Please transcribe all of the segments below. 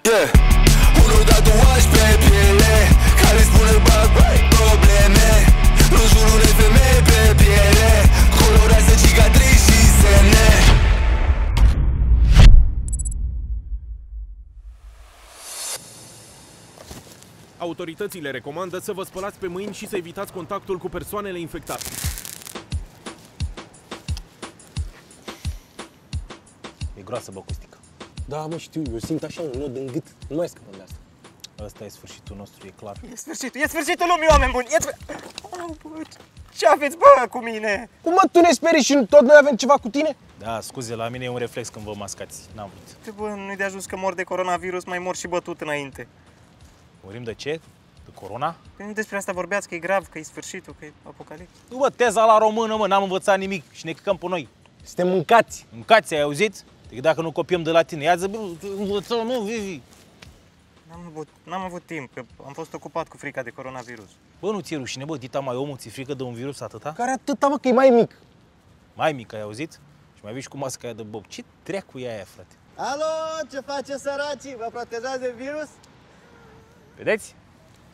Yeah. Unul tatuaj pe piele care spune bag probleme. În jurul unei femei pe piele colorează cicatrici și semne. Autoritățile recomandă să vă spălați pe mâini și să evitați contactul cu persoanele infectate. E groasă, bă, Costică. Da, mă, știu, eu simt așa un nod în gât. Nu mai scăpăm de asta. Ăsta e sfârșitul nostru, e clar. E sfârșitul lumii, oameni buni! Ce aveți, bă, cu mine? Cum, mă, tu ne sperii și tot noi avem ceva cu tine? Da, scuze, la mine e un reflex când vă mascați. N-am vrut. Bă, nu-i de ajuns că mor de coronavirus, mai mor și bătut înainte. Murim de ce? De corona? Păi nu despre asta vorbeați, că e grav, că e sfârșitul, că e apocalips. Nu, bă, teza la română, mă, n-am învățat nimic și ne căcăm pe noi. Suntem mâncați. Mâncați, ai auzit? Decât dacă nu copiem de la tine. Ia zi, învățăm, nu, Vivi. N-am avut timp, că am fost ocupat cu frica de coronavirus. Bă, nu ți-e rușine, bă, dita mai omul, ți-e frică de un virus atâta? Care atâta, mă, că e mai mic. Mai mic, ai auzit? Și mai vii și cu masca aia de bob. Ce treacu e aia, frate? Alo, ce face săracii? Vă protejați de virus? Vedeți?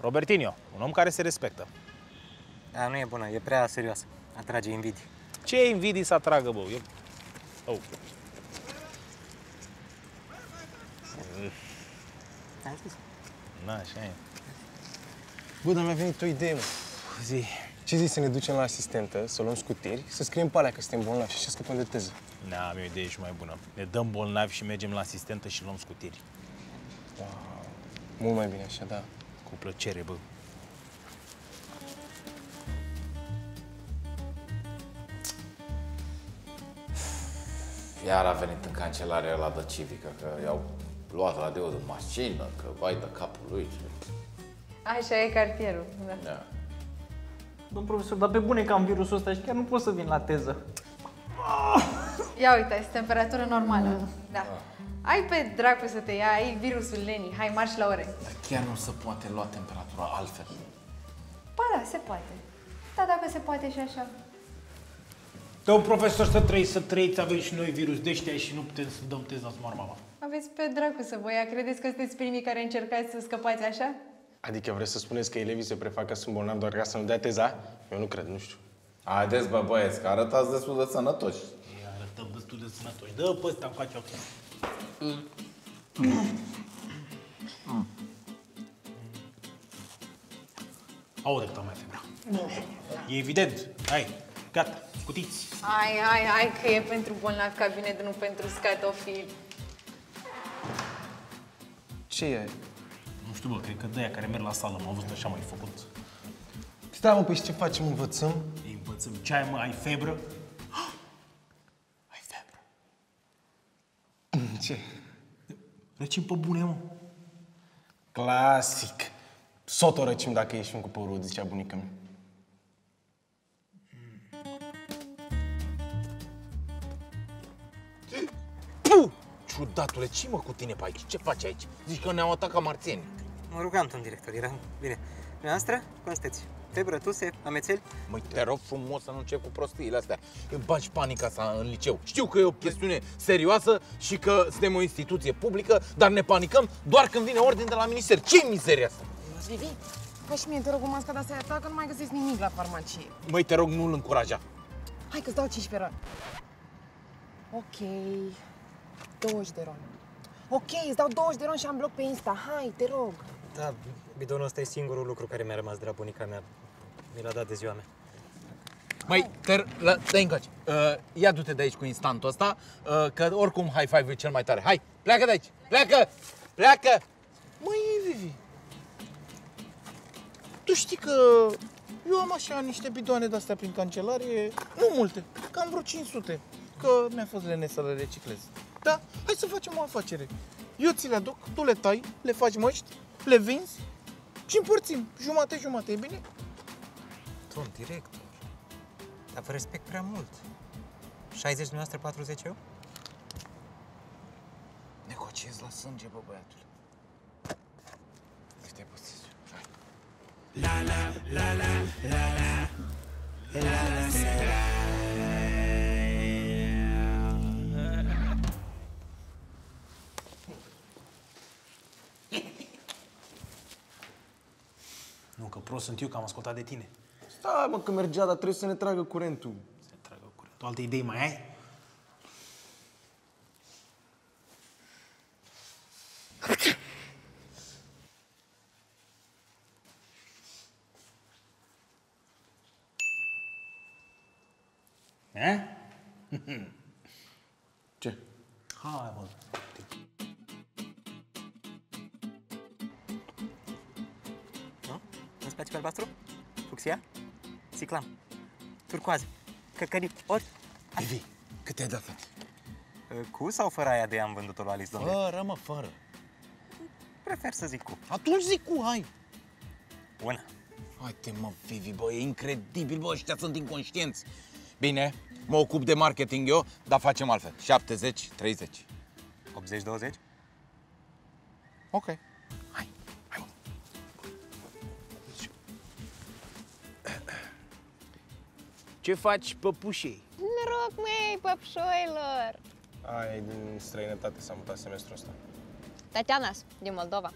Robertinho, un om care se respectă. Da, nu e bună, e prea serioasă. Atrage invidii. Ce invidii să atragă, bă? Eu... Oh. Am zis. Na, așa e. Bă, dar mi-a venit o idee, mă. Zi. Ce zici să ne ducem la asistentă, să luăm scutiri, să scriem pe alea că suntem bolnavi și să scăpăm de teză? Na, am o idee și mai bună. Ne dăm bolnavi și mergem la asistentă și luăm scutiri. Wow. Mult mai bine așa, da. Cu plăcere, bă. Iar a venit în cancelarea la de civică, că i-au luat radio de mașină, că vai de capul lui. Așa e cartierul, da. Da. Domn profesor, dar pe bune că am virusul ăsta și chiar nu pot să vin la teză. Ia uite, este temperatură normală. Da. Ai pe dracu să te ia, ai virusul Leni. Hai, marș la ore. Dar chiar nu se poate lua temperatura altfel. Ba da, se poate. Da, dacă se poate și așa. Domn profesor, să trăiți, avem și noi virus de ăștia și nu putem să dăm teza să moară mama. Aveți pe dracu să vă ia. Credeți că sunteți primii care încercați să scăpați așa? Adică vreți să spuneți că elevii se prefac că sunt bolnavi doar ca să nu dea teza? Eu nu cred, nu știu. Haideți, bă, băieți, că arătați destul de sănătoși. Ei, arătăm destul de sănătoși. Dă pe ăsta, face ok. Audă cât mai febra. E evident. Hai, gata, scutiți. Hai, că e pentru bolnavi cabinet, nu pentru scatofili. Ce e? Nu știu, bă, cred că de aia care merg la sală m-au văzut așa mai făcut. Stai, mă, păi și ce facem? Învățăm? Ei, învățăm. Ce ai, mă? Ai febră? Ai febră. Ce? Răcim pe bune, mă. Clasic. Sot o răcim dacă ieșim cu părul, zicea bunica mea. Puh! Ciudatule, ce mă cu tine pe aici? Ce faci aici? Zici că ne-au atacat marțieni. Mă rugam, domn director, era bine. Dumneavoastră, cum sunteți? Febră, tuse, amețeli? Măi, te rog frumos să nu încep cu prostiile astea. Îmi bagi panica asta în liceu. Știu că e o chestiune serioasă și că suntem o instituție publică, dar ne panicăm doar când vine ordine de la minister. Ce-i mizeria asta? Vivi, fă și mie, te rog, o mască de asta ta, că nu mai găsesc nimic la farmacie. Măi, te rog, nu-l încuraja. Hai că-ți dau 5 feroni. Ok, 20 de ron. Ok, îți dau 20 de ron și am bloc pe Insta. Hai, te rog. Da, bidonul ăsta e singurul lucru care mi-a rămas de la bunica mea. Mi l-a dat de ziua mea. Măi, dă-i încoace. Ia du-te de aici cu instantul ăsta, că oricum high five e cel mai tare. Hai, pleacă de aici! Pleacă! Pleacă! Măi, Vivi, tu știi că eu am așa niște bidoane de-astea prin cancelarie, nu multe, cam vreo 500, că mi-a fost lene să le reciclez. Da? Hai să facem o afacere. Eu ți le aduc, tu le tai, le faci măști, le vinzi și împărțim jumate-jumate, e bine? Domn director, dar vă respect prea mult. 60 dumneavoastră, 40 eu? Negociez la sânge, bă, băiatule. Stai puțin. Hai. prost sunt eu că am ascultat de tine. Stai, mă, că mergea, dar trebuie să ne tragă curentul. Să tragă curentul. Alte idei mai ai? Ce? Hai, mă. Nu? Nu-ți place pe albastru? Fucsia? Ciclam? Turcoază? Căcănit? Ori? Vivi, cât te-ai dat? Cu sau fără aia de am vândut-o la Alice, domnule? Fără, mă, fără. Prefer să zic cu. Atunci zic cu, hai. Una. Hai-te, mă, Vivi, bă, e incredibil, bă, ăștia sunt inconștienți. Bine, mă ocup de marketing eu, dar facem altfel. 70-30. 80-20? Ok. Hai, mă. Ce faci, păpușei? Noroc, măi, păpșoilor! Aia e din străinătate, s-a mutat semestrul ăsta. Tatiana, din Moldova.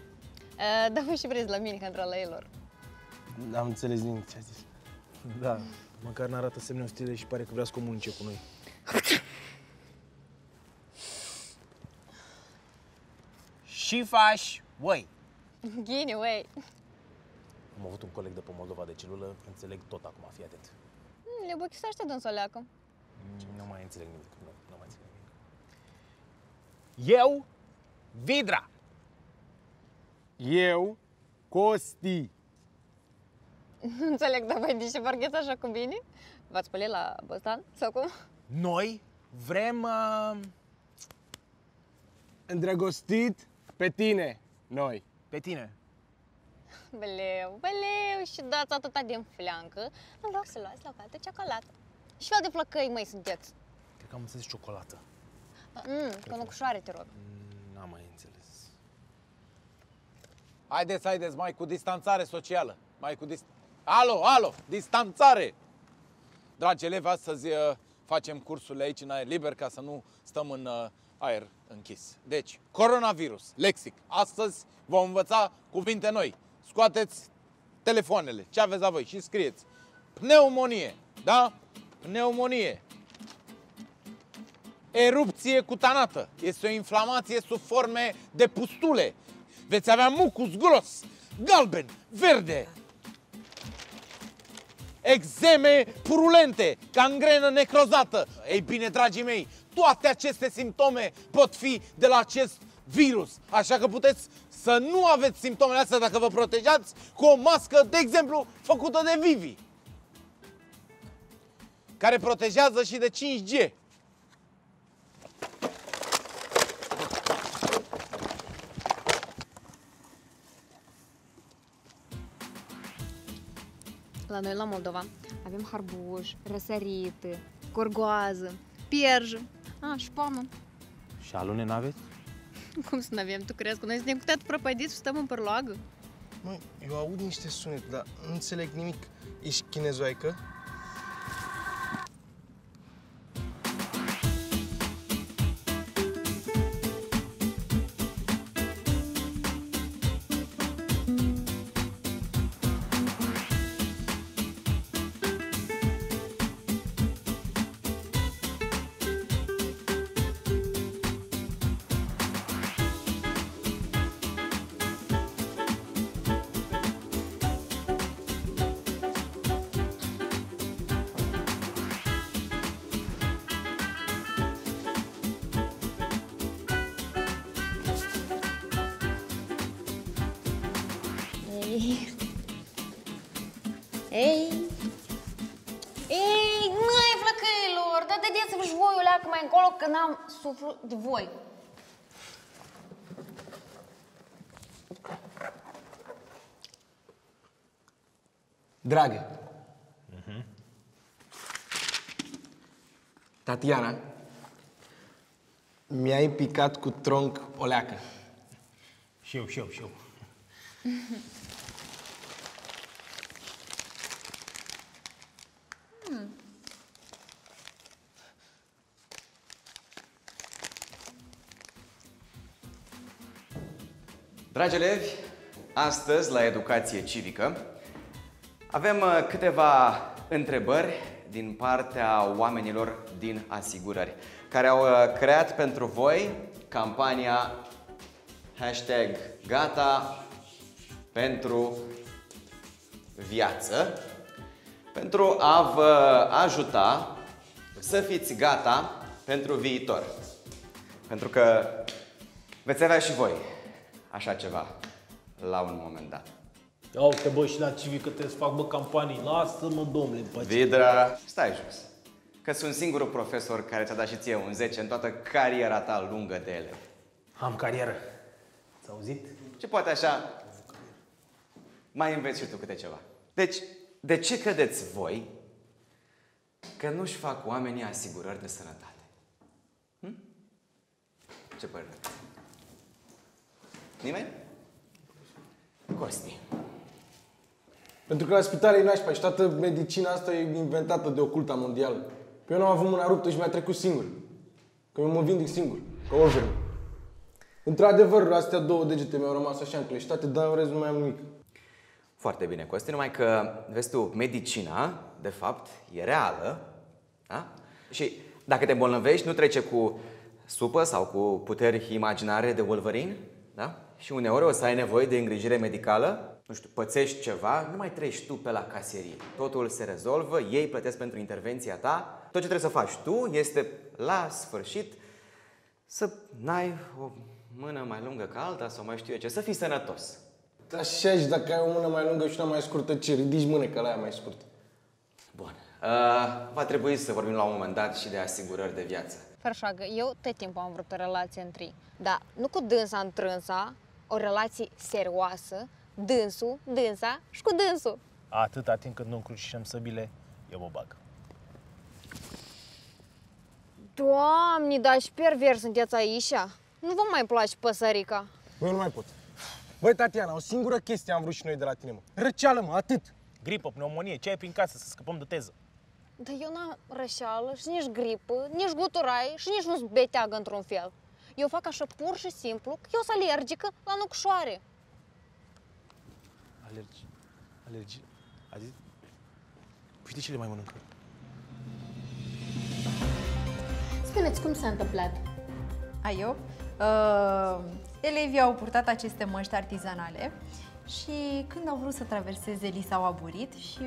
Dă-vă și brez la mine, hândrălăilor. N-am înțeles nimic ce a zis. Da, măcar n-arată semne ostile și pare că vrea să comunice cu noi. Și faci, uai. Ghini, uai. Am avut un coleg de pe Moldova de celulă, înțeleg tot acum, fii atent. Le buchisește dânsoleacă. Nu mai înțeleg nimic, nu mai înțeleg nimic. Eu, Vidra. Eu, Costi. Nu înțeleg, dar voi de ce vorbiți așa cu bine? V-ați spălit la bostan sau cum? Noi vrem... Îndrăgostit pe tine, noi. Pe tine. Beleu, și dați atâta din fleancă. În loc să luați la o altă ciocolată. Și fel de flăcăi, măi, sunteți? Cred că am înțeles ciocolată. Cu nucușoare, te rog. N-am mai înțeles. Haideți, mai cu distanțare socială. Alo, distanțare! Dragi elevi, astăzi facem cursurile aici în aer liber ca să nu stăm în aer închis. Deci, coronavirus, lexic. Astăzi vom învăța cuvinte noi. Scoateți telefoanele, ce aveți la voi și scrieți. Pneumonie, da? Pneumonie. Erupție cutanată. Este o inflamație sub forme de pustule. Veți avea mucus gros, galben, verde. Eczeme purulente, gangrenă necrozată. Ei bine, dragii mei, toate aceste simptome pot fi de la acest virus. Așa că puteți să nu aveți simptomele astea dacă vă protejați cu o mască, de exemplu, făcută de Vivi, care protejează și de 5G. La noi, la Moldova, avem harbuș, răsărit, corgoază, pierjă, și poamă. Și alune n-aveți? Cum să n-avem? Tu crezi că noi suntem cu toate prăpădiți și stăm în părloagă? Măi, eu aud niște sunete, dar nu înțeleg nimic. Ești chinezoaică? Ei, măi, flăcăilor, dar dădeți-vă și voi o leacă mai încolo că n-am suflu de voi. Dragă. Tatiana, mi-ai picat cu tronc o leacă. Și eu. Dragi elevi, astăzi, la educație civică, Avem câteva întrebări din partea oamenilor din asigurări, care au creat pentru voi campania #Gata pentru viață, pentru a vă ajuta să fiți gata pentru viitor. Pentru că veți avea și voi așa ceva la un moment dat. Ia uite, bă, și la civică trebuie să fac, bă, campanii. Lasă-mă, domnule, în pace. Vidra, stai jos. Că sunt singurul profesor care ți-a dat și ție un 10 în toată cariera ta lungă de elev. Am carieră. Ți-a auzit? Și poate așa mai înveți și tu câte ceva. Deci, de ce credeți voi că nu-și fac oamenii asigurări de sănătate? Ce părere? Nimeni? Costi. Pentru că la spital e nașpa și toată medicina asta e inventată de oculta mondială. Eu n-am avut mâna ruptă și mi-a trecut singur. Că eu mă vindic singur, ca oricum. Într-adevăr, astea 2 degete mi-au rămas așa încleștate, dar în rest nu mai am nimic. Foarte bine, Costi, numai că, vezi tu, medicina, de fapt, e reală, da? Și dacă te îmbolnăvești, nu trece cu supă sau cu puteri imaginare de Wolverine, da? Și uneori o să ai nevoie de îngrijire medicală, nu știu, pățești ceva, nu mai treci tu pe la caserie. Totul se rezolvă, ei plătesc pentru intervenția ta. Tot ce trebuie să faci tu este, la sfârșit, să n-ai o mână mai lungă ca alta sau mai știu eu ce, să fii sănătos. Așa, și dacă ai o mână mai lungă și una mai scurtă, ce? Ridici mâneca la aia mai scurtă. Bun. Va trebui să vorbim la un moment dat și de asigurări de viață. Fărșoagă, eu tot timpul am vrut o relație între, dar nu cu dânsa în trânsa, o relație serioasă, dânsul, dânsa și cu dânsul. Atâta timp cât nu încrucișăm săbile, eu mă bag. Doamne, dar și pervers sunteți aici? Nu vă mai place păsărica? Eu nu mai pot. Băi, Tatiana, o singură chestie am vrut și noi de la tine, mă. Răceală, mă, atât. Gripă, pneumonie, ce ai prin casă să scăpăm de teză? Dar eu n-am rășeală și nici gripă, nici guturai și nici nu-s beteagă într-un fel. Eu fac așa pur și simplu că eu sunt alergică la nucșoare. Alergie? Adică? Uite ce le mai mănâncă. Spuneți, cum s-a întâmplat? Eu? Elevii au purtat aceste măști artizanale și când au vrut să traverseze, li s-au aburit și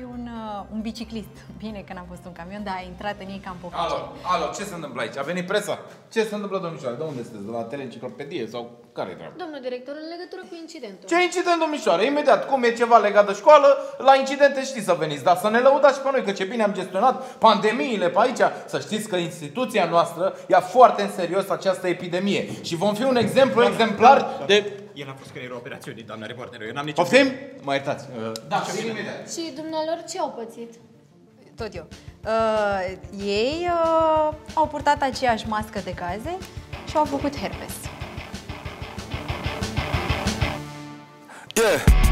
un biciclist, bine că n-a fost un camion, dar a intrat în ei ca în popice. Alo, ce se întâmplă aici? A venit presa? Ce se întâmplă, domnișoare? De unde sunteți? De la Teleenciclopedie sau care-i treaba? Domnul director, în legătură cu incidentul. Ce incident, domnișoare? Imediat, cum e ceva legat de școală, la incidente știți să veniți, dar să ne lăudați și pe noi, că ce bine am gestionat pandemiile pe aici. Să știți că instituția noastră ia foarte în serios această epidemie și vom fi un exemplu exemplar de... El a fost creierul operațiunii, doamna reporteră, eu n-am nicio... Poftim? Mă iertați. Da, și imediat. Și dumnealor ce au pățit? Tot eu. Ei au purtat aceeași mască de gaze și au făcut herpes. Yeah.